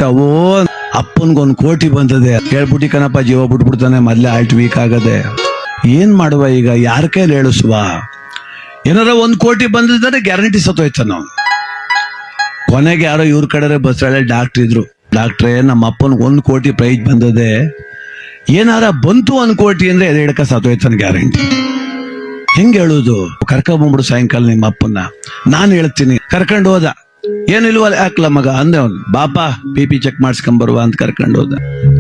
ಓ ಅಪ್ಪನ್ಗೊಂದ್ ಕೋಟಿ ಬಂದದೆ ಹೇಳ್ಬಿಟ್ಟಿ ಕಣಪ್ಪ, ಜೀವ ಬಿಟ್ಬಿಡ್ತಾನೆ, ಮೊದ್ಲೇ ಹಾರ್ಟ್ ವೀಕ್ ಆಗದೆ. ಏನ್ ಮಾಡುವ ಈಗ, ಯಾರ ಕೈಲಿ ಹೇಳಿಸುವ? ಏನಾರ 1 ಕೋಟಿ ಬಂದಿದ್ದಾರೆ ಗ್ಯಾರಂಟಿ ಸತ್ತೋಯ್ತ ನಾವು. ಕೊನೆಗೆ ಯಾರೋ ಇವ್ರ ಕಡೆ ಬಸ್ಸಲ್ಲಿ ಡಾಕ್ಟರ್ ಇದ್ರು, ಡಾಕ್ಟ್ರೇ ನಮ್ಮ ಅಪ್ಪನ್ಗೆ 1 ಕೋಟಿ ಪ್ರೈಸ್ ಬಂದದೆ, ಏನಾರ ಬಂತು 1 ಕೋಟಿ ಅಂದ್ರೆ ಎದೆ ಹಿಡ್ಕ ಸತ್ತೋಯ್ತಾನೆ ಗ್ಯಾರಂಟಿ. ಹೆಂಗ್ ಹೇಳುದು? ಕರ್ಕೊಂಡ್ಬಿಡು ಸಾಯಂಕಾಲ ನಿಮ್ಮ ಅಪ್ಪನ್ನ, ನಾನು ಹೇಳ್ತೀನಿ. ಕರ್ಕೊಂಡು ಹೋದ. ಏನಿಲ್ವಲ್ಲ, ಯಾಕಲ ಮಗ ಅಂದೆ ಅವ್ನು. ಬಾಪಾ BP ಚೆಕ್ ಮಾಡಿಸ್ಕೊಂಬರುವ ಅಂತ ಕರ್ಕೊಂಡು ಹೋದ.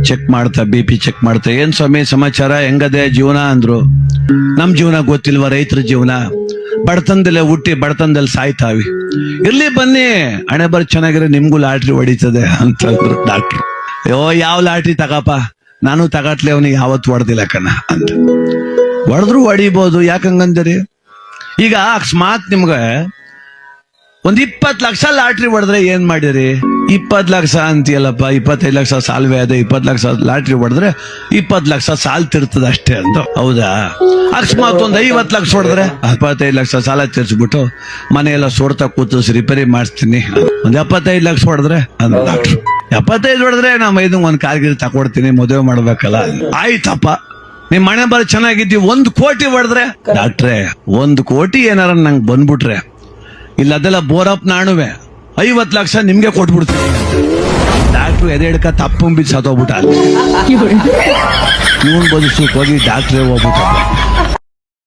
ಚೆಕ್ ಮಾಡ್ತಾ BP ಚೆಕ್ ಮಾಡ್ತಾ, ಏನ್ ಸ್ವಾಮಿ ಸಮಾಚಾರ, ಹೆಂಗದೆ ಜೀವನ ಅಂದ್ರು. ನಮ್ ಜೀವನ ಗೊತ್ತಿಲ್ವಾ, ರೈತರ ಜೀವನ, ಬಡತನದಲ್ಲೇ ಹುಟ್ಟಿ ಬಡತನದಲ್ಲಿ ಸಾಯ್ತಾವಿ. ಇರ್ಲಿ ಬನ್ನಿ, ಹಣೆ ಬರ್ ಚೆನ್ನಾಗಿರೋ ನಿಮ್ಗೂ ಲಾಟ್ರಿ ಹೊಡಿತದೆ ಅಂತಂದ್ರು ಡಾಕ್ಟ್ರು. ಅಯ್ಯೋ ಯಾವ ಲಾಟ್ರಿ ತಗಪ್ಪ, ನಾನು ತಗಟ್ಲೆ, ಅವನಿಗೆ ಯಾವತ್ತು ಹೊಡೆದಿಲ್ಲ ಕಣ ಅಂತ. ಹೊಡೆದ್ರು ಹೊಡಿಬಹುದು, ಯಾಕಂಗಂದಿರಿ? ಈಗ ಅಕಸ್ಮಾತ್ ನಿಮ್ಗೆ 20 ಲಕ್ಷ ಲಾಟ್ರಿ ಹೊಡೆದ್ರೆ ಏನ್ ಮಾಡಿರಿ? 20 ಲಕ್ಷ ಅಂತೀಯಲ್ಲಪ್ಪ, 25 ಲಕ್ಷ ಸಾಲ್ವೇ ಅದೇ, 20 ಲಕ್ಷ ಲಾಟ್ರಿ ಹೊಡೆದ್ರೆ 20 ಲಕ್ಷ ಸಾಲ್ ತಿರ್ತದ ಅಷ್ಟೇ ಅಂತ. ಹೌದಾ? ಅಕಸ್ಮಾತ್ 50 ಲಕ್ಷ ಹೊಡೆದ್ರೆ 25 ಲಕ್ಷ ಸಾಲ ತೀರ್ಸ್ಬಿಟ್ಟು ಮನೆಯೆಲ್ಲ ಸೋಡ್ತಾ ಕೂತು ರಿಪೇರಿ ಮಾಡಿಸ್ತೀನಿ. 75 ಲಕ್ಷ ಹೊಡೆದ್ರೆ ಅಂದ ಡಾಕ್ಟ್ರು. 75 ಹೊಡೆದ್ರೆ ನಮ್ಮ 1 ಕಾರ್ಗಿರಿ ತಕೊಡ್ತೀನಿ, ಮದುವೆ ಮಾಡ್ಬೇಕಲ್ಲ. ಆಯ್ತಪ್ಪ, ನಿಮ್ ಮನೆ ಬರ ಚೆನ್ನಾಗಿದ್ದೀವಿ. 1 ಕೋಟಿ ಹೊಡೆದ್ರೆ ಡಾಕ್ಟ್ರೆ, 1 ಕೋಟಿ ಏನಾರ ನಂಗೆ ಬಂದ್ಬಿಟ್ರೆ, ಇಲ್ಲ ಅದೆಲ್ಲ ಬೋರಪ್ ನಾಣುವೆ, 50 ಲಕ್ಷ ನಿಮ್ಗೆ ಕೊಟ್ಬಿಡ್ತೀನಿ. ಡಾಕ್ಟ್ರು ಎದೆ ಹಿಡ್ಕ ತಪ್ಪಂಬಿದ್ದು ಸತ್ತೋಗ್ಬಿಟ್ಟ. ಅಲ್ಲಿ ಇವನ್ ಬದುಸಕ್ ಹೋಗಿ ಡಾಕ್ಟ್ರೇ ಹೋಗ್ಬಿಟ್ಟ.